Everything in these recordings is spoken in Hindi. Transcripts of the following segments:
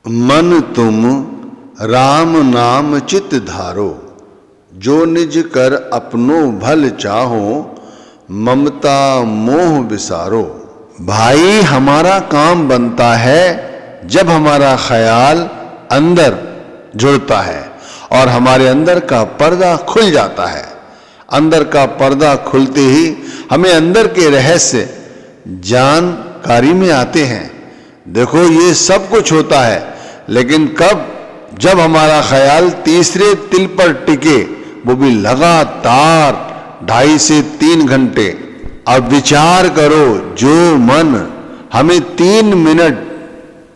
मन तुम राम नाम चित धारो, जो निज कर अपनो भल चाहो, ममता मोह विसारो। भाई हमारा काम बनता है जब हमारा ख्याल अंदर जुड़ता है और हमारे अंदर का पर्दा खुल जाता है। अंदर का पर्दा खुलते ही हमें अंदर के रहस्य जानकारी में आते हैं। देखो ये सब कुछ होता है, लेकिन कब? जब हमारा ख्याल तीसरे तिल पर टिके, वो भी लगातार 2.5 से 3 घंटे। अब विचार करो, जो मन हमें 3 मिनट,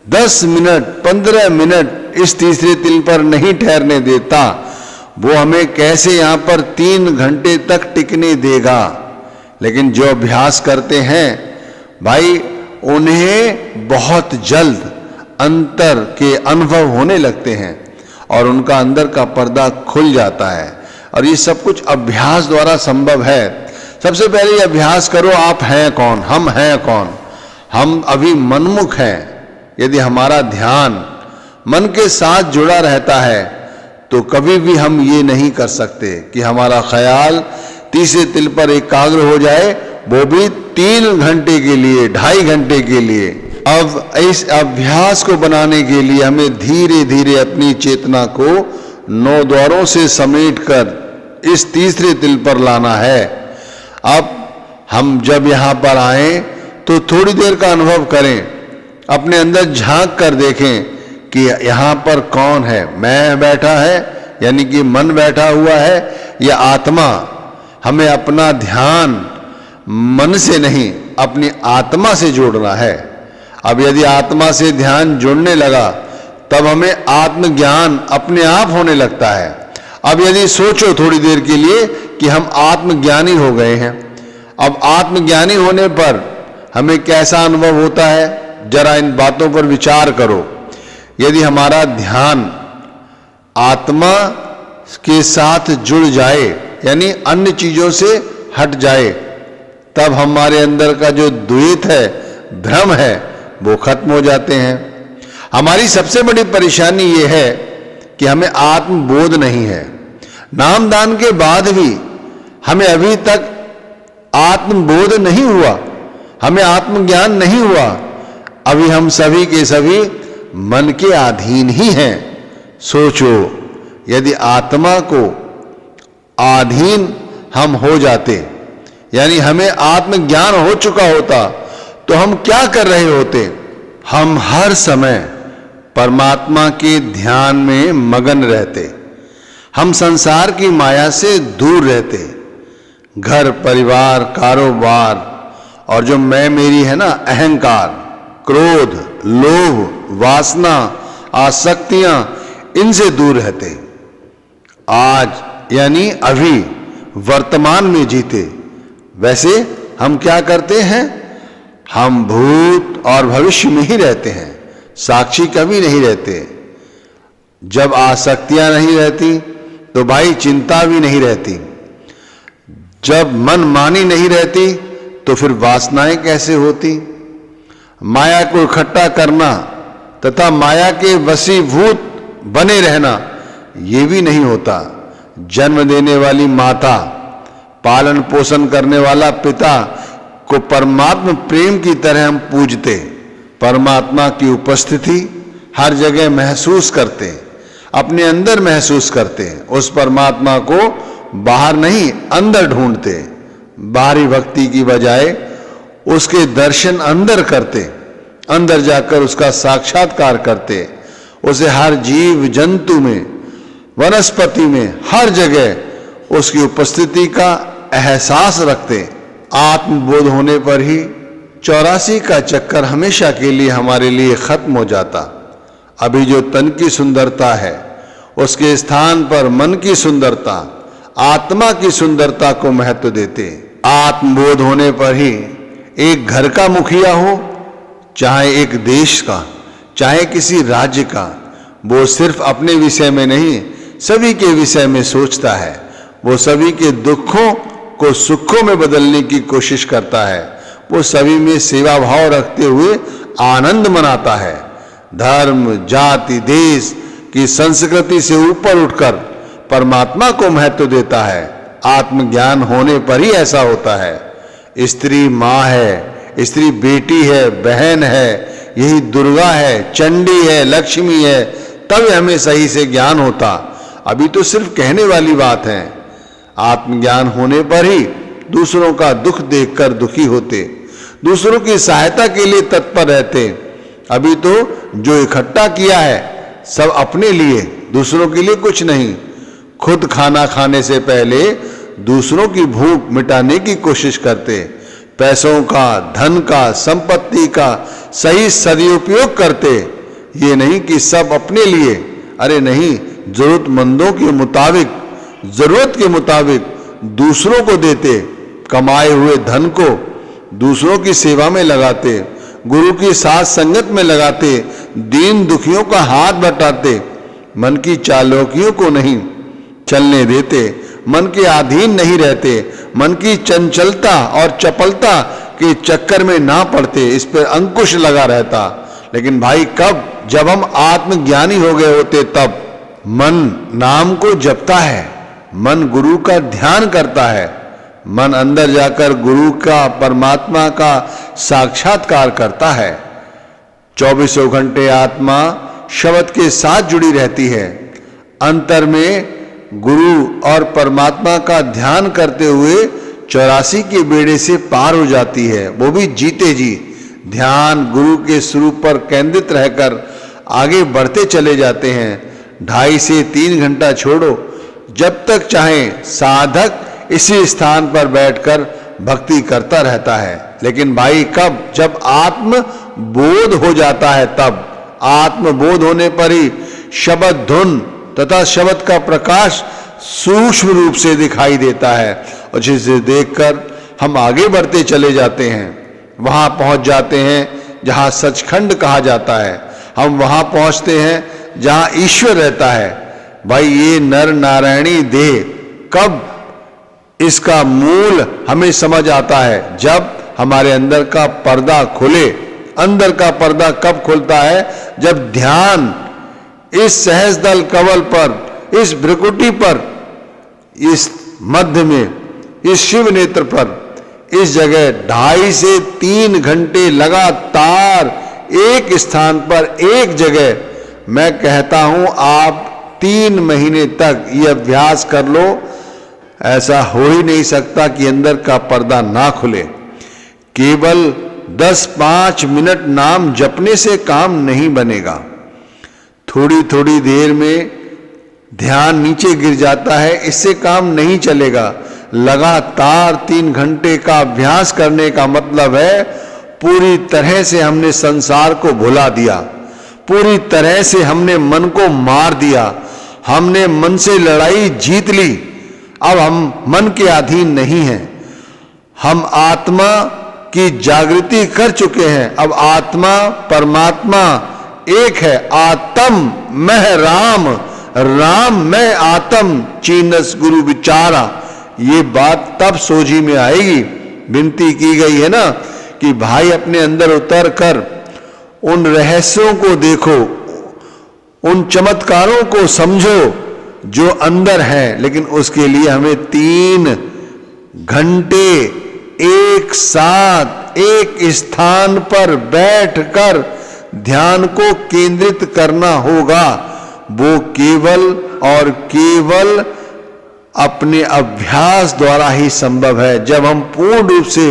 10 मिनट, 15 मिनट इस तीसरे तिल पर नहीं ठहरने देता, वो हमें कैसे यहाँ पर 3 घंटे तक टिकने देगा। लेकिन जो अभ्यास करते हैं भाई, उन्हें बहुत जल्द अंतर के अनुभव होने लगते हैं और उनका अंदर का पर्दा खुल जाता है। और ये सब कुछ अभ्यास द्वारा संभव है। सबसे पहले ये अभ्यास करो, आप हैं कौन, हम हैं कौन। हम अभी मनमुख हैं। यदि हमारा ध्यान मन के साथ जुड़ा रहता है तो कभी भी हम ये नहीं कर सकते कि हमारा ख्याल तीसरे तिल पर एकाग्र हो जाए, वो भी 3 घंटे के लिए, 2.5 घंटे के लिए। अब इस अभ्यास को बनाने के लिए हमें धीरे धीरे अपनी चेतना को 9 द्वारों से समेटकर इस तीसरे तिल पर लाना है। अब हम जब यहाँ पर आए तो थोड़ी देर का अनुभव करें, अपने अंदर झांक कर देखें कि यहाँ पर कौन है। मैं बैठा है, यानी कि मन बैठा हुआ है, या आत्मा। हमें अपना ध्यान मन से नहीं, अपनी आत्मा से जोड़ना है। अब यदि आत्मा से ध्यान जुड़ने लगा, तब हमें आत्मज्ञान अपने आप होने लगता है। अब यदि सोचो थोड़ी देर के लिए कि हम आत्मज्ञानी हो गए हैं, अब आत्मज्ञानी होने पर हमें कैसा अनुभव होता है, जरा इन बातों पर विचार करो। यदि हमारा ध्यान आत्मा के साथ जुड़ जाए, यानी अन्य चीजों से हट जाए, तब हमारे अंदर का जो द्वैत है, भ्रम है, वो खत्म हो जाते हैं। हमारी सबसे बड़ी परेशानी ये है कि हमें आत्मबोध नहीं है। नामदान के बाद भी हमें अभी तक आत्मबोध नहीं हुआ, हमें आत्मज्ञान नहीं हुआ। अभी हम सभी के सभी मन के अधीन ही हैं। सोचो, यदि आत्मा को अधीन हम हो जाते, यानी हमें आत्मज्ञान हो चुका होता, तो हम क्या कर रहे होते? हम हर समय परमात्मा के ध्यान में मगन रहते। हम संसार की माया से दूर रहते। घर, परिवार, कारोबार और जो मैं मेरी है ना, अहंकार, क्रोध, लोभ, वासना, आसक्तियां, इनसे दूर रहते। आज यानी अभी वर्तमान में जीते। वैसे हम क्या करते हैं? हम भूत और भविष्य में ही रहते हैं, साक्षी कभी नहीं रहते। जब आसक्तियां नहीं रहती तो भाई चिंता भी नहीं रहती। जब मनमानी नहीं रहती तो फिर वासनाएं कैसे होती? माया को इकट्ठा करना तथा माया के वशीभूत बने रहना, ये भी नहीं होता। जन्म देने वाली माता, पालन पोषण करने वाला पिता को परमात्मा प्रेम की तरह हम पूजते। परमात्मा की उपस्थिति हर जगह महसूस करते, अपने अंदर महसूस करते। उस परमात्मा को बाहर नहीं, अंदर ढूंढते। बाहरी भक्ति की बजाय उसके दर्शन अंदर करते, अंदर जाकर उसका साक्षात्कार करते। उसे हर जीव जंतु में, वनस्पति में, हर जगह उसकी उपस्थिति का एहसास रखते। आत्मबोध होने पर ही 84 का चक्कर हमेशा के लिए हमारे लिए खत्म हो जाता। अभी जो तन की सुंदरता है, उसके स्थान पर मन की सुंदरता, आत्मा की सुंदरता को महत्व देते। आत्मबोध होने पर ही एक घर का मुखिया हो, चाहे एक देश का, चाहे किसी राज्य का, वो सिर्फ अपने विषय में नहीं, सभी के विषय में सोचता है। वो सभी के दुखों को सुखों में बदलने की कोशिश करता है। वो सभी में सेवा भाव रखते हुए आनंद मनाता है। धर्म, जाति, देश की संस्कृति से ऊपर उठकर परमात्मा को महत्व देता है। आत्मज्ञान होने पर ही ऐसा होता है। स्त्री माँ है, स्त्री बेटी है, बहन है, यही दुर्गा है, चंडी है, लक्ष्मी है, तब हमें सही से ज्ञान होता। अभी तो सिर्फ कहने वाली बात है। आत्मज्ञान होने पर ही दूसरों का दुख देखकर दुखी होते, दूसरों की सहायता के लिए तत्पर रहते। अभी तो जो इकट्ठा किया है सब अपने लिए, दूसरों के लिए कुछ नहीं। खुद खाना खाने से पहले दूसरों की भूख मिटाने की कोशिश करते। पैसों का, धन का, संपत्ति का सही सदुपयोग करते। ये नहीं कि सब अपने लिए, अरे नहीं, जरूरतमंदों के मुताबिक, जरूरत के मुताबिक दूसरों को देते। कमाए हुए धन को दूसरों की सेवा में लगाते, गुरु की साथ संगत में लगाते, दीन दुखियों का हाथ बटाते। मन की चालाकियों को नहीं चलने देते, मन के अधीन नहीं रहते, मन की चंचलता और चपलता के चक्कर में ना पड़ते, इस पर अंकुश लगा रहता। लेकिन भाई कब? जब हम आत्मज्ञानी हो गए होते तब। मन नाम को जपता है, मन गुरु का ध्यान करता है, मन अंदर जाकर गुरु का, परमात्मा का साक्षात्कार करता है। 24 घंटे आत्मा शब्द के साथ जुड़ी रहती है। अंतर में गुरु और परमात्मा का ध्यान करते हुए 84 के बेड़े से पार हो जाती है, वो भी जीते जी। ध्यान गुरु के स्वरूप पर केंद्रित रहकर आगे बढ़ते चले जाते हैं। 2.5 से 3 घंटा छोड़ो, जब तक चाहे साधक इसी स्थान पर बैठकर भक्ति करता रहता है। लेकिन भाई कब? जब आत्म बोध हो जाता है तब। आत्म बोध होने पर ही शब्द धुन तथा शब्द का प्रकाश सूक्ष्म रूप से दिखाई देता है, और जिसे देखकर हम आगे बढ़ते चले जाते हैं। वहां पहुंच जाते हैं जहां सचखंड कहा जाता है। हम वहां पहुंचते हैं जहां ईश्वर रहता है। भाई ये नर नारायणी देह कब इसका मूल हमें समझ आता है? जब हमारे अंदर का पर्दा खुले। अंदर का पर्दा कब खुलता है? जब ध्यान इस सहस्रदल कवल पर, इस भ्रुकुटी पर, इस मध्य में, इस शिव नेत्र पर, इस जगह 2.5 से 3 घंटे लगातार एक स्थान पर, एक जगह, मैं कहता हूं आप 3 महीने तक ये अभ्यास कर लो। ऐसा हो ही नहीं सकता कि अंदर का पर्दा ना खुले। केवल 10-5 मिनट नाम जपने से काम नहीं बनेगा। थोड़ी थोड़ी देर में ध्यान नीचे गिर जाता है, इससे काम नहीं चलेगा। लगातार 3 घंटे का अभ्यास करने का मतलब है पूरी तरह से हमने संसार को भुला दिया, पूरी तरह से हमने मन को मार दिया, हमने मन से लड़ाई जीत ली। अब हम मन के अधीन नहीं हैं, हम आत्मा की जागृति कर चुके हैं। अब आत्मा परमात्मा एक है। आत्म मैं राम, राम मैं आत्म, चीनस गुरु विचारा। ये बात तब सोझी में आएगी। विनती की गई है ना कि भाई अपने अंदर उतर कर उन रहस्यों को देखो, उन चमत्कारों को समझो जो अंदर है। लेकिन उसके लिए हमें 3 घंटे एक साथ एक स्थान पर बैठकर ध्यान को केंद्रित करना होगा। वो केवल और केवल अपने अभ्यास द्वारा ही संभव है। जब हम पूर्ण रूप से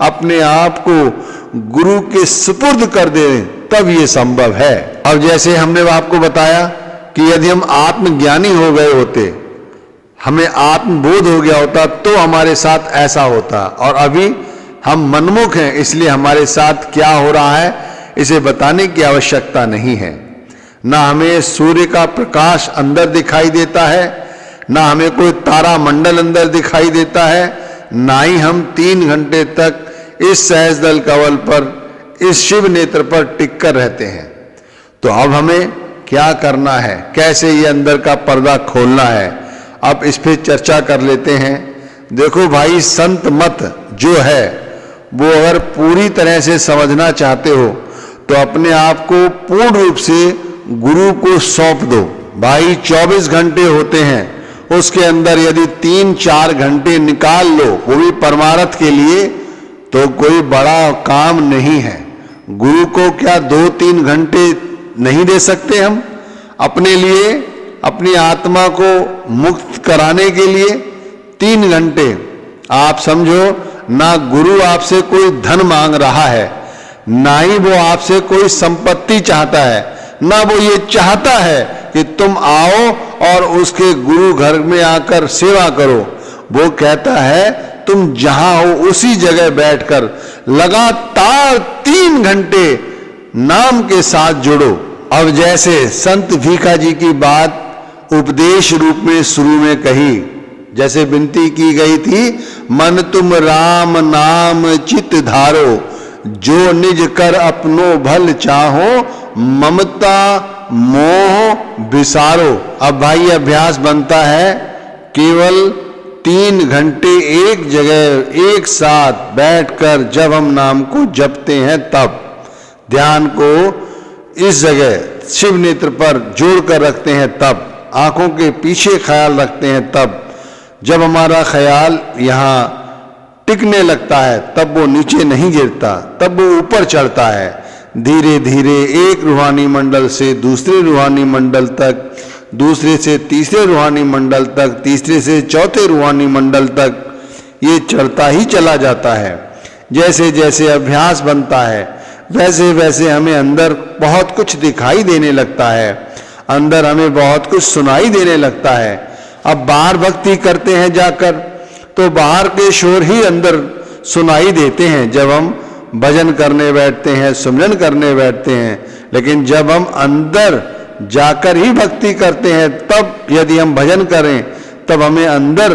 अपने आप को गुरु के सुपुर्द कर दें तब ये संभव है। अब जैसे हमने आपको बताया कि यदि हम आत्मज्ञानी हो गए होते, हमें आत्मबोध हो गया होता, तो हमारे साथ ऐसा होता। और अभी हम मनमुख हैं, इसलिए हमारे साथ क्या हो रहा है इसे बताने की आवश्यकता नहीं है। ना हमें सूर्य का प्रकाश अंदर दिखाई देता है, ना हमें कोई तारा मंडल अंदर दिखाई देता है, ना ही हम 3 घंटे तक इस सहस्रदल कवल पर, इस शिव नेत्र पर टिक कर रहते हैं। तो अब हमें क्या करना है, कैसे ये अंदर का पर्दा खोलना है, अब इस पे चर्चा कर लेते हैं। देखो भाई, संत मत जो है वो अगर पूरी तरह से समझना चाहते हो तो अपने आप को पूर्ण रूप से गुरु को सौंप दो। भाई 24 घंटे होते हैं, उसके अंदर यदि 3-4 घंटे निकाल लो वो भी परमार्थ के लिए, तो कोई बड़ा काम नहीं है। गुरु को क्या 2-3 घंटे नहीं दे सकते हम अपने लिए, अपनी आत्मा को मुक्त कराने के लिए? 3 घंटे आप समझो, ना गुरु आपसे कोई धन मांग रहा है, ना ही वो आपसे कोई संपत्ति चाहता है, ना वो ये चाहता है कि तुम आओ और उसके गुरु घर में आकर सेवा करो। वो कहता है तुम जहां हो उसी जगह बैठकर लगातार 3 घंटे नाम के साथ जुड़ो। अब जैसे संत भीखा जी की बात उपदेश रूप में शुरू में कही, जैसे विनती की गई थी, मन तुम राम नाम चित धारो, जो निज कर अपनो भल चाहो, ममता मोह विसारो। अब भाई अभ्यास बनता है केवल 3 घंटे एक जगह एक साथ बैठकर जब हम नाम को जपते हैं, तब ध्यान को इस जगह शिव नेत्र पर जोड़कर रखते हैं, तब आंखों के पीछे ख्याल रखते हैं, तब जब हमारा ख्याल यहाँ टिकने लगता है तब वो नीचे नहीं गिरता, तब वो ऊपर चढ़ता है। धीरे धीरे एक रूहानी मंडल से दूसरे रूहानी मंडल तक, दूसरे से तीसरे रूहानी मंडल तक, तीसरे से चौथे रूहानी मंडल तक ये चढ़ता ही चला जाता है। जैसे जैसे अभ्यास बनता है वैसे वैसे हमें अंदर बहुत कुछ दिखाई देने लगता है, अंदर हमें बहुत कुछ सुनाई देने लगता है। अब बाहर भक्ति करते हैं जाकर तो बाहर के शोर ही अंदर सुनाई देते हैं जब हम भजन करने बैठते हैं, सुमिरन करने बैठते हैं। लेकिन जब हम अंदर जाकर ही भक्ति करते हैं, तब यदि हम भजन करें तब हमें अंदर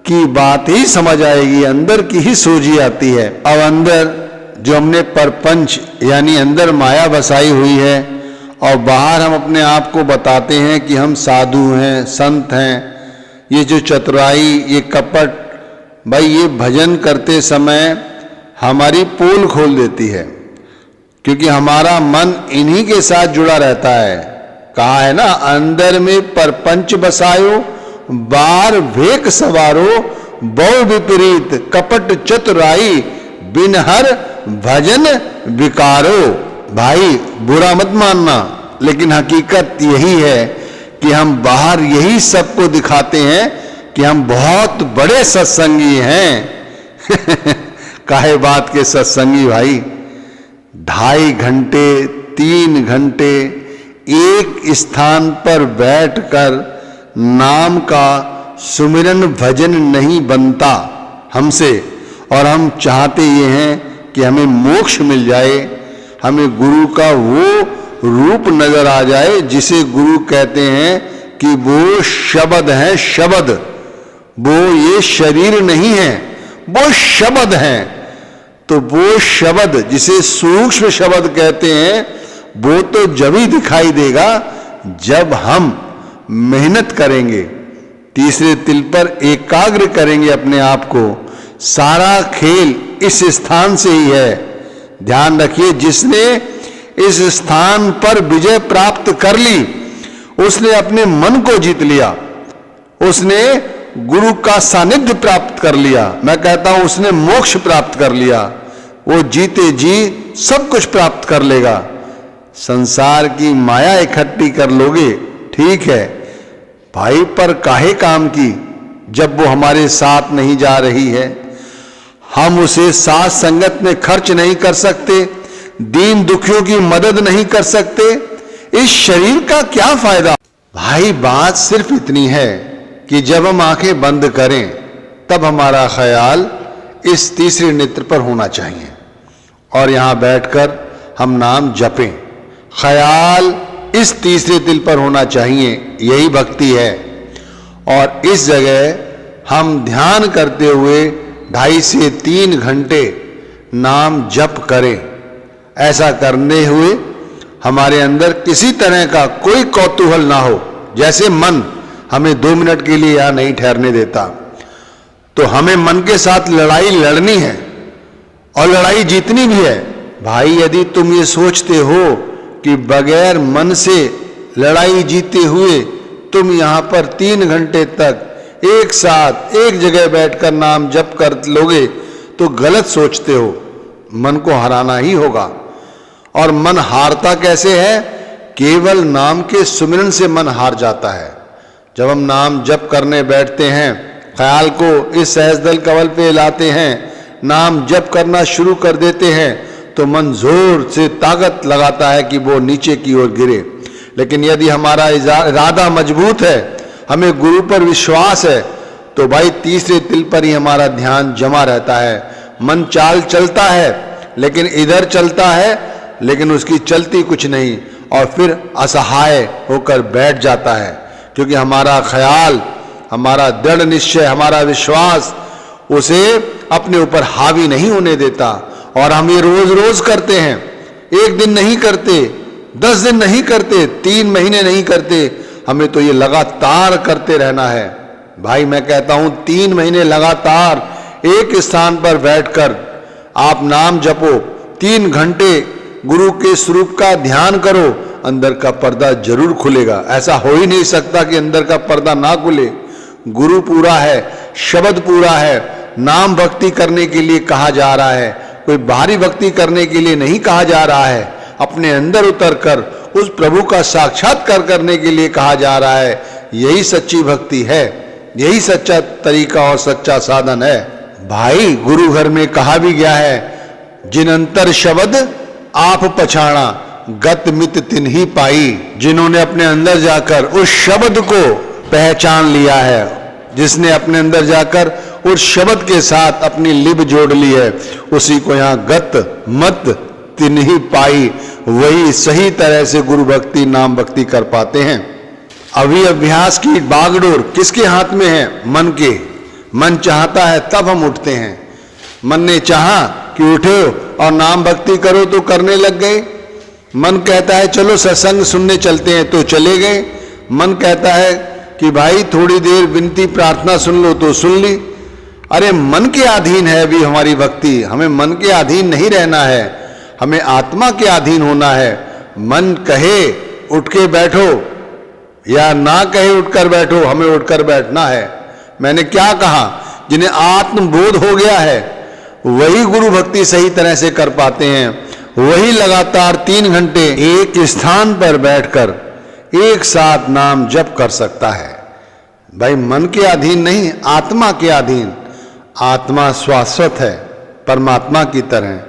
की बात ही समझ आएगी, अंदर की ही सोझी आती है। अब अंदर जो हमने परपंच यानी अंदर माया बसाई हुई है और बाहर हम अपने आप को बताते हैं कि हम साधु हैं, संत हैं, ये जो चतुराई, ये कपट, भाई ये भजन करते समय हमारी पोल खोल देती है, क्योंकि हमारा मन इन्हीं के साथ जुड़ा रहता है। कहा है ना, अंदर में परपंच बसायो, बार भेक सवारो, बहु विपरीत कपट चतुराई, बिन हर भजन विकारो। भाई बुरा मत मानना, लेकिन हकीकत यही है कि हम बाहर यही सबको दिखाते हैं कि हम बहुत बड़े सत्संगी हैं। काहे बात के सत्संगी भाई? 2.5 घंटे 3 घंटे एक स्थान पर बैठकर नाम का सुमिरन भजन नहीं बनता हमसे, और हम चाहते ये हैं कि हमें मोक्ष मिल जाए, हमें गुरु का वो रूप नजर आ जाए जिसे गुरु कहते हैं कि वो शब्द है, शब्द, वो ये शरीर नहीं है, वो शब्द है। तो वो शब्द जिसे सूक्ष्म शब्द कहते हैं, वो तो जब ही दिखाई देगा जब हम मेहनत करेंगे, तीसरे तिल पर एकाग्र करेंगे अपने आप को। सारा खेल इस स्थान से ही है। ध्यान रखिए, जिसने इस स्थान पर विजय प्राप्त कर ली उसने अपने मन को जीत लिया, उसने गुरु का सानिध्य प्राप्त कर लिया। मैं कहता हूं उसने मोक्ष प्राप्त कर लिया। वो जीते जी सब कुछ प्राप्त कर लेगा। संसार की माया इकट्ठी कर लोगे, ठीक है भाई, पर काहे काम की जब वो हमारे साथ नहीं जा रही है? हम उसे साथ संगत में खर्च नहीं कर सकते, दीन दुखियों की मदद नहीं कर सकते, इस शरीर का क्या फायदा? भाई बात सिर्फ इतनी है कि जब हम आंखें बंद करें तब हमारा ख्याल इस तीसरे नेत्र पर होना चाहिए और यहां बैठकर हम नाम जपें। ख्याल इस तीसरे तिल पर होना चाहिए, यही भक्ति है। और इस जगह हम ध्यान करते हुए 2.5 से 3 घंटे नाम जप करें। ऐसा करने हुए हमारे अंदर किसी तरह का कोई कौतूहल ना हो। जैसे मन हमें 2 मिनट के लिए यहां नहीं ठहरने देता, तो हमें मन के साथ लड़ाई लड़नी है और लड़ाई जीतनी भी है। भाई यदि तुम ये सोचते हो कि बगैर मन से लड़ाई जीते हुए तुम यहाँ पर 3 घंटे तक एक साथ एक जगह बैठकर नाम जप कर लोगे तो गलत सोचते हो। मन को हराना ही होगा। और मन हारता कैसे है? केवल नाम के सुमिरन से मन हार जाता है। जब हम नाम जप करने बैठते हैं, ख्याल को इस सहस्त्रदल कमल पे लाते हैं, नाम जप करना शुरू कर देते हैं, तो मन जोर से ताकत लगाता है कि वो नीचे की ओर गिरे। लेकिन यदि हमारा इरादा मजबूत है, हमें गुरु पर विश्वास है, तो भाई तीसरे तिल पर ही हमारा ध्यान जमा रहता है। मन चाल चलता है लेकिन इधर चलता है, लेकिन उसकी चलती कुछ नहीं, और फिर असहाय होकर बैठ जाता है। क्योंकि हमारा ख्याल, हमारा दृढ़ निश्चय, हमारा विश्वास उसे अपने ऊपर हावी नहीं होने देता। और हम ये रोज रोज करते हैं, एक दिन नहीं करते, 10 दिन नहीं करते, 3 महीने नहीं करते, हमें तो ये लगातार करते रहना है। भाई मैं कहता हूं 3 महीने लगातार एक स्थान पर बैठकर आप नाम जपो, 3 घंटे गुरु के स्वरूप का ध्यान करो, अंदर का पर्दा जरूर खुलेगा। ऐसा हो ही नहीं सकता कि अंदर का पर्दा ना खुले। गुरु पूरा है, शब्द पूरा है, नाम भक्ति करने के लिए कहा जा रहा है, कोई बाहरी भक्ति करने के लिए नहीं कहा जा रहा है। अपने अंदर उतरकर उस प्रभु का साक्षात्कार करने के लिए कहा जा रहा है। यही सच्ची भक्ति है, यही सच्चा तरीका और सच्चा साधन है। भाई गुरु घर में कहा भी गया है, जिन अंतर शब्द आप पछाणा, गत मित तिन्ही पाई। जिन्होंने अपने अंदर जाकर उस शब्द को पहचान लिया है, जिसने अपने अंदर जाकर उस शब्द के साथ अपनी लिब जोड़ ली है, उसी को यहाँ गत मत तिन्ही पाई, वही सही तरह से गुरु भक्ति नाम भक्ति कर पाते हैं। अभी अभ्यास की बागडोर किसके हाथ में है? मन के। मन चाहता है तब हम उठते हैं। मन ने चाहा कि उठो और नाम भक्ति करो तो करने लग गए। मन कहता है चलो सत्संग सुनने चलते हैं तो चले गए। मन कहता है कि भाई थोड़ी देर विनती प्रार्थना सुन लो तो सुन ली। अरे मन के अधीन है अभी हमारी भक्ति। हमें मन के अधीन नहीं रहना है, हमें आत्मा के अधीन होना है। मन कहे उठ के बैठो या ना कहे उठकर बैठो, हमें उठकर बैठना है। मैंने क्या कहा? जिन्हें आत्मबोध हो गया है वही गुरु भक्ति सही तरह से कर पाते हैं। वही लगातार 3 घंटे एक स्थान पर बैठकर एक साथ नाम जप कर सकता है। भाई मन के अधीन नहीं, आत्मा के अधीन। आत्मा शाश्वत है, परमात्मा की तरह।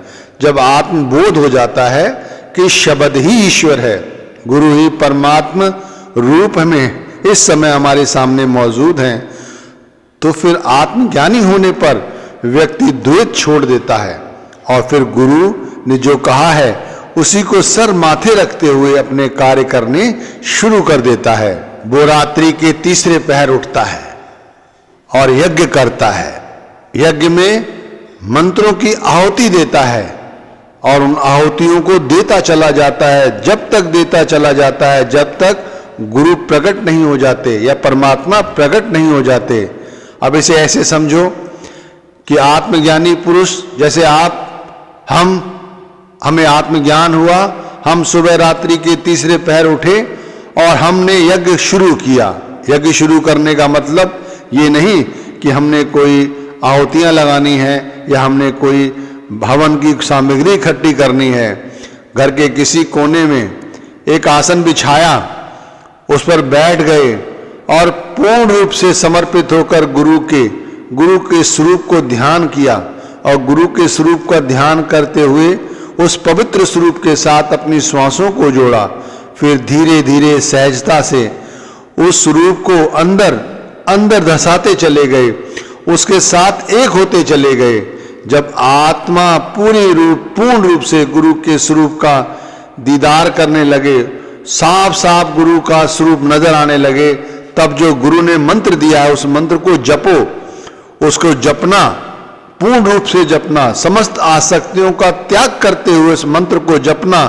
जब आत्मबोध हो जाता है कि शब्द ही ईश्वर है, गुरु ही परमात्मा रूप में इस समय हमारे सामने मौजूद हैं, तो फिर आत्मज्ञानी होने पर व्यक्ति द्वैत छोड़ देता है और फिर गुरु ने जो कहा है उसी को सर माथे रखते हुए अपने कार्य करने शुरू कर देता है। वो रात्रि के तीसरे पहर उठता है और यज्ञ करता है। यज्ञ में मंत्रों की आहुति देता है और उन आहुतियों को देता चला जाता है, जब तक देता चला जाता है जब तक गुरु प्रकट नहीं हो जाते या परमात्मा प्रकट नहीं हो जाते। अब इसे ऐसे समझो कि आत्मज्ञानी पुरुष जैसे आप, हमें आत्मज्ञान हुआ, हम सुबह रात्रि के तीसरे पहर उठे और हमने यज्ञ शुरू किया। यज्ञ शुरू करने का मतलब ये नहीं कि हमने कोई आहुतियां लगानी है या हमने कोई हवन की सामग्री इकट्ठी करनी है। घर के किसी कोने में एक आसन बिछाया, उस पर बैठ गए और पूर्ण रूप से समर्पित होकर गुरु के स्वरूप को ध्यान किया और गुरु के स्वरूप का ध्यान करते हुए उस पवित्र स्वरूप के साथ अपनी श्वासों को जोड़ा। फिर धीरे धीरे सहजता से उस स्वरूप को अंदर अंदर धसाते चले गए, उसके साथ एक होते चले गए। जब आत्मा पूर्ण रूप से गुरु के स्वरूप का दीदार करने लगे, साफ साफ गुरु का स्वरूप नजर आने लगे, तब जो गुरु ने मंत्र दिया है उस मंत्र को जपो। उसको जपना, पूर्ण रूप से जपना, समस्त आसक्तियों का त्याग करते हुए उस मंत्र को जपना,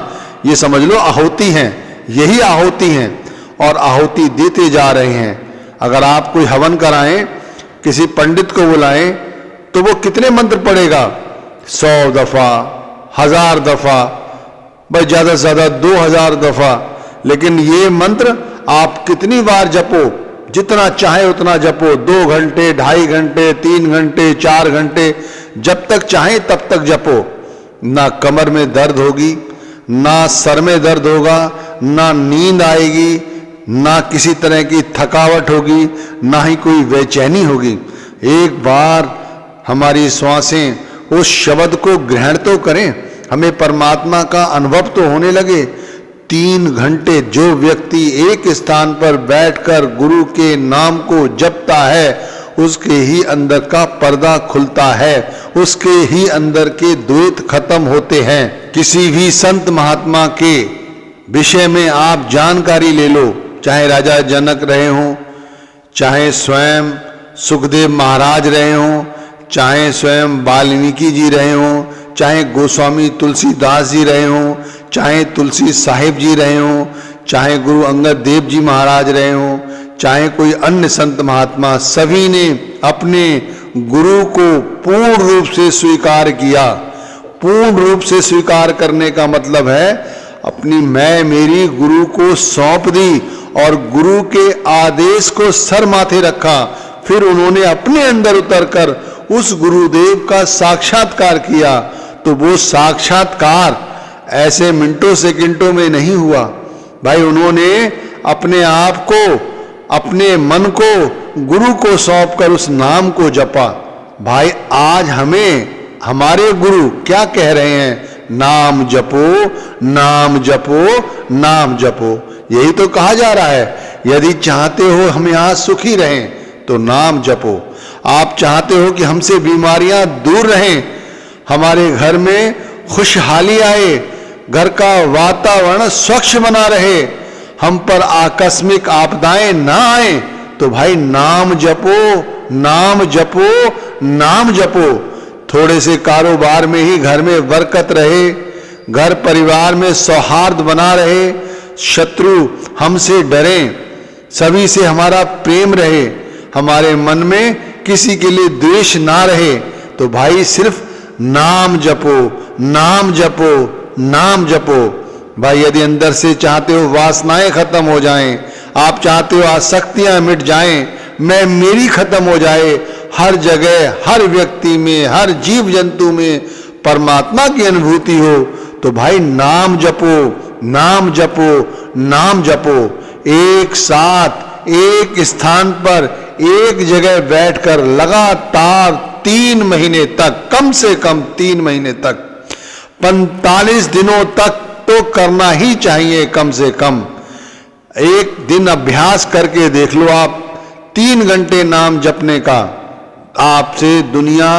ये समझ लो आहुति है। यही आहुति है और आहुति देते जा रहे हैं। अगर आप कोई हवन कराएं, किसी पंडित को बुलाएं, तो वो कितने मंत्र पढ़ेगा? 100 दफा, 1000 दफा, बस ज्यादा से ज्यादा 2000 दफा। लेकिन ये मंत्र आप कितनी बार जपो, जितना चाहे उतना जपो, 2 घंटे, 2.5 घंटे, 3 घंटे, 4 घंटे, जब तक चाहे तब तक जपो। ना कमर में दर्द होगी, ना सर में दर्द होगा, ना नींद आएगी, ना किसी तरह की थकावट होगी, ना ही कोई बेचैनी होगी। एक बार हमारी श्वासें उस शब्द को ग्रहण तो करें, हमें परमात्मा का अनुभव तो होने लगे। 3 घंटे जो व्यक्ति एक स्थान पर बैठकर गुरु के नाम को जपता है, उसके ही अंदर का पर्दा खुलता है, उसके ही अंदर के द्वैत खत्म होते हैं। किसी भी संत महात्मा के विषय में आप जानकारी ले लो, चाहे राजा जनक रहे हों, चाहे स्वयं सुखदेव महाराज रहे हों, चाहे स्वयं वाल्मीकि जी रहे हों, चाहे गोस्वामी तुलसीदास जी रहे हों, चाहे तुलसी साहिब जी रहे हों, चाहे गुरु अंगद देव जी महाराज रहे हों, चाहे कोई अन्य संत महात्मा, सभी ने अपने गुरु को पूर्ण रूप से स्वीकार किया। पूर्ण रूप से स्वीकार करने का मतलब है अपनी मैं मेरी गुरु को सौंप दी और गुरु के आदेश को सर माथे रखा। फिर उन्होंने अपने अंदर उतरकर उस गुरुदेव का साक्षात्कार किया। तो वो साक्षात्कार ऐसे मिनटों सेकंडों में नहीं हुआ भाई, उन्होंने अपने आप को, अपने मन को गुरु को सौंप कर उस नाम को जपा। भाई आज हमें हमारे गुरु क्या कह रहे हैं? नाम जपो, नाम जपो, नाम जपो। यही तो कहा जा रहा है। यदि चाहते हो हम यहां सुखी रहें तो नाम जपो। आप चाहते हो कि हमसे बीमारियां दूर रहें, हमारे घर में खुशहाली आए, घर का वातावरण स्वच्छ बना रहे, हम पर आकस्मिक आपदाएं ना आए, तो भाई नाम जपो, नाम जपो, नाम जपो। थोड़े से कारोबार में ही घर में बरकत रहे, घर परिवार में सौहार्द बना रहे, शत्रु हमसे डरें, सभी से हमारा प्रेम रहे, हमारे मन में किसी के लिए द्वेष ना रहे, तो भाई सिर्फ नाम जपो, नाम जपो, नाम जपो। भाई यदि अंदर से चाहते हो वासनाएं खत्म हो जाएं, आप चाहते हो आसक्तियां मिट जाएं, मैं मेरी खत्म हो जाए, हर जगह, हर व्यक्ति में, हर जीव जंतु में परमात्मा की अनुभूति हो, तो भाई नाम जपो, नाम जपो, नाम जपो। एक साथ एक स्थान पर एक जगह बैठकर लगातार 3 महीने तक, कम से कम 3 महीने तक, 45 दिनों तक तो करना ही चाहिए कम से कम। एक दिन अभ्यास करके देख लो आप, 3 घंटे नाम जपने का। आपसे दुनिया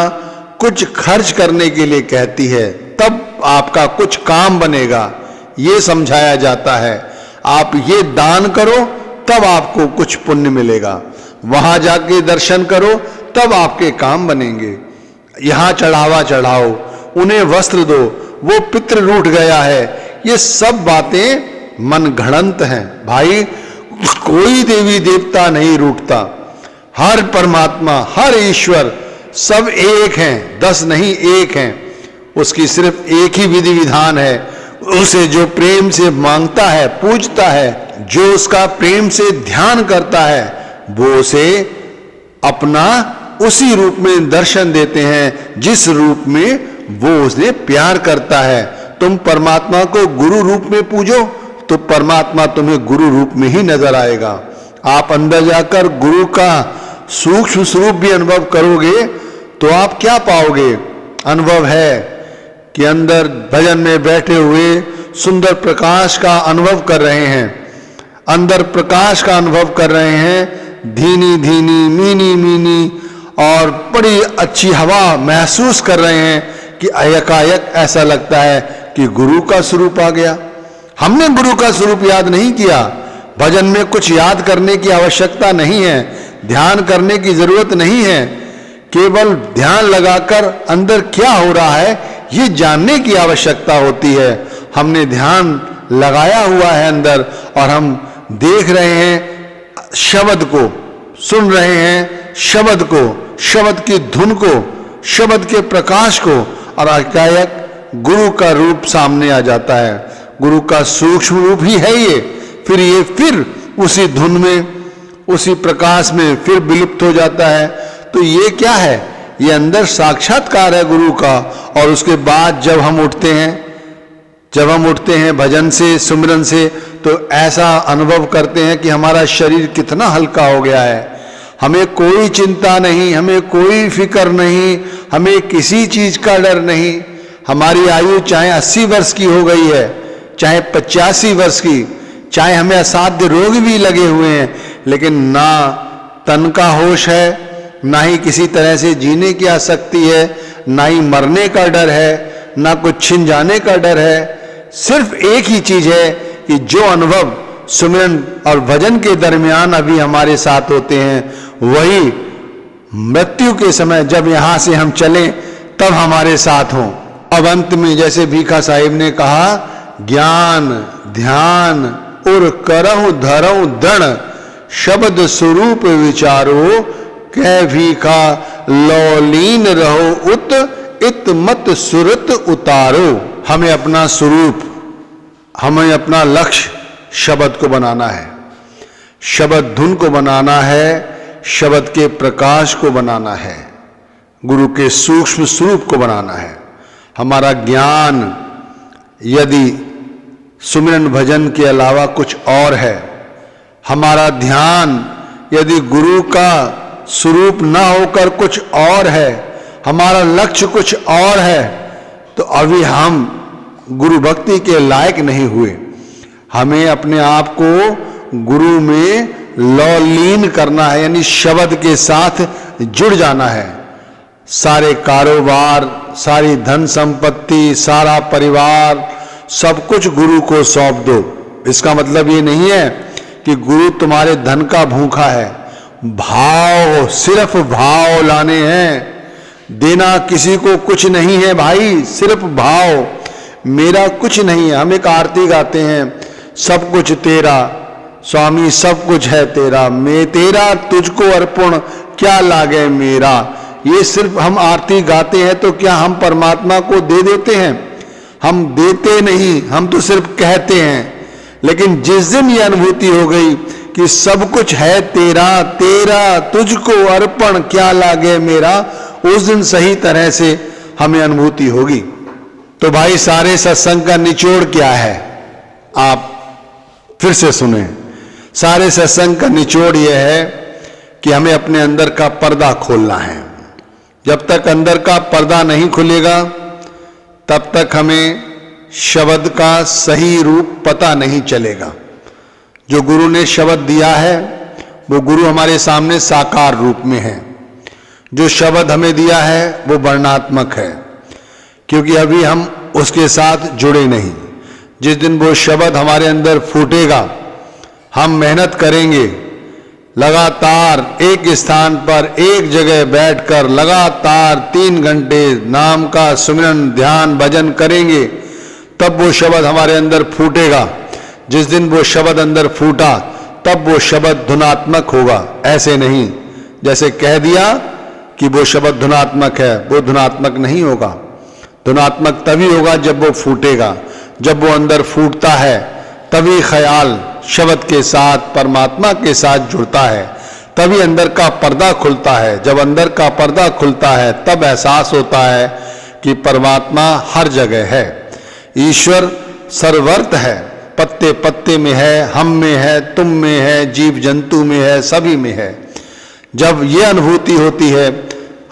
कुछ खर्च करने के लिए कहती है, तब आपका कुछ काम बनेगा, ये समझाया जाता है। आप ये दान करो तब आपको कुछ पुण्य मिलेगा, वहां जाके दर्शन करो तब आपके काम बनेंगे। यहां चढ़ावा चढ़ाओ, उन्हें वस्त्र दो, वो पितृ रूठ गया है, ये सब बातें मन घड़ंत हैं। भाई कोई देवी देवता नहीं रूठता, हर परमात्मा, हर ईश्वर सब एक हैं, 10 नहीं 1 हैं। उसकी सिर्फ एक ही विधि विधान है, उसे जो प्रेम से मांगता है, पूजता है, जो उसका प्रेम से ध्यान करता है, वो उसे अपना उसी रूप में दर्शन देते हैं जिस रूप में वो उसे प्यार करता है। तुम परमात्मा को गुरु रूप में पूजो तो परमात्मा तुम्हें गुरु रूप में ही नजर आएगा। आप अंदर जाकर गुरु का सूक्ष्म स्वरूप भी अनुभव करोगे तो आप क्या पाओगे? अनुभव है कि अंदर भजन में बैठे हुए सुंदर प्रकाश का अनुभव कर रहे हैं, अंदर प्रकाश का अनुभव कर रहे हैं, धीनी धीनी, मीनी मीनी और बड़ी अच्छी हवा महसूस कर रहे हैं कि एकाएक ऐसा लगता है कि गुरु का स्वरूप आ गया। हमने गुरु का स्वरूप याद नहीं किया। भजन में कुछ याद करने की आवश्यकता नहीं है, ध्यान करने की जरूरत नहीं है, केवल ध्यान लगाकर अंदर क्या हो रहा है ये जानने की आवश्यकता होती है। हमने ध्यान लगाया हुआ है अंदर और हम देख रहे हैं शब्द को, सुन रहे हैं शब्द को, शब्द की धुन को, शब्द के प्रकाश को, और एकाएक गुरु का रूप सामने आ जाता है, गुरु का सूक्ष्म रूप ही है ये। फिर उसी धुन में, उसी प्रकाश में फिर विलुप्त हो जाता है। तो ये क्या है? ये अंदर साक्षात्कार है गुरु का। और उसके बाद जब हम उठते हैं भजन से, सुमिरन से, तो ऐसा अनुभव करते हैं कि हमारा शरीर कितना हल्का हो गया है। हमें कोई चिंता नहीं, हमें कोई फिक्र नहीं, हमें किसी चीज का डर नहीं। हमारी आयु चाहे 80 वर्ष की हो गई है, चाहे 85 वर्ष की, चाहे हमें असाध्य रोग भी लगे हुए हैं, लेकिन ना तन का होश है, ना ही किसी तरह से जीने की आसक्ति है, ना ही मरने का डर है, ना कुछ छिन जाने का डर है। सिर्फ एक ही चीज है कि जो अनुभव सुमिरन और भजन के दरमियान अभी हमारे साथ होते हैं, वही मृत्यु के समय जब यहां से हम चलें तब हमारे साथ हों। अब अंत में जैसे भीखा साहिब ने कहा, ज्ञान ध्यान और करहु धरहु दृढ़, शब्द स्वरूप विचारो, कह भीखा लौलीन रहो उत, इत मत सुरत उतारो। हमें अपना स्वरूप, हमें अपना लक्ष्य शब्द को बनाना है, शब्द धुन को बनाना है, शब्द के प्रकाश को बनाना है, गुरु के सूक्ष्म स्वरूप को बनाना है। हमारा ज्ञान यदि सुमिरन भजन के अलावा कुछ और है, हमारा ध्यान यदि गुरु का स्वरूप न होकर कुछ और है, हमारा लक्ष्य कुछ और है, तो अभी हम गुरु भक्ति के लायक नहीं हुए। हमें अपने आप को गुरु में लौलीन करना है, यानी शब्द के साथ जुड़ जाना है। सारे कारोबार, सारी धन संपत्ति, सारा परिवार, सब कुछ गुरु को सौंप दो। इसका मतलब ये नहीं है कि गुरु तुम्हारे धन का भूखा है। भाव, सिर्फ भाव लाने हैं, देना किसी को कुछ नहीं है भाई, सिर्फ भाव। मेरा कुछ नहीं है। हम एक आरती गाते हैं, सब कुछ तेरा स्वामी, सब कुछ है तेरा, मैं तेरा तुझको अर्पण, क्या लागे मेरा। ये सिर्फ हम आरती गाते हैं, तो क्या हम परमात्मा को दे देते हैं? हम देते नहीं, हम तो सिर्फ कहते हैं। लेकिन जिस दिन ये अनुभूति हो गई कि सब कुछ है तेरा, तेरा तुझको अर्पण, क्या लागे मेरा, उस दिन सही तरह से हमें अनुभूति होगी। तो भाई सारे सत्संग का निचोड़ क्या है? आप फिर से सुने। सारे सत्संग का निचोड़ यह है कि हमें अपने अंदर का पर्दा खोलना है। जब तक अंदर का पर्दा नहीं खुलेगा, तब तक हमें शब्द का सही रूप पता नहीं चलेगा। जो गुरु ने शब्द दिया है, वो गुरु हमारे सामने साकार रूप में है। जो शब्द हमें दिया है वो वर्णात्मक है, क्योंकि अभी हम उसके साथ जुड़े नहीं। जिस दिन वो शब्द हमारे अंदर फूटेगा, हम मेहनत करेंगे, लगातार एक स्थान पर एक जगह बैठकर लगातार 3 घंटे नाम का सुमिरन ध्यान भजन करेंगे, तब वो शब्द हमारे अंदर फूटेगा। जिस दिन वो शब्द अंदर फूटा, तब वो शब्द धुनात्मक होगा। ऐसे नहीं जैसे कह दिया कि वो शब्द धुनात्मक है, वो धुनात्मक नहीं होगा। धुनात्मक तभी होगा जब वो फूटेगा। जब वो अंदर फूटता है, तभी ख्याल शब्द के साथ, परमात्मा के साथ जुड़ता है, तभी अंदर का पर्दा खुलता है। जब अंदर का पर्दा खुलता है, तब एहसास होता है कि परमात्मा हर जगह है, ईश्वर सर्वत्र है, पत्ते पत्ते में है, हम में है, तुम में है, जीव जंतु में है, सभी में है। जब ये अनुभूति होती है,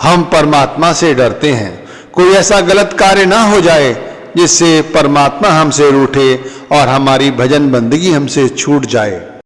हम परमात्मा से डरते हैं। कोई ऐसा गलत कार्य ना हो जाए जिससे परमात्मा हमसे रूठे और हमारी भजन बंदगी हमसे छूट जाए।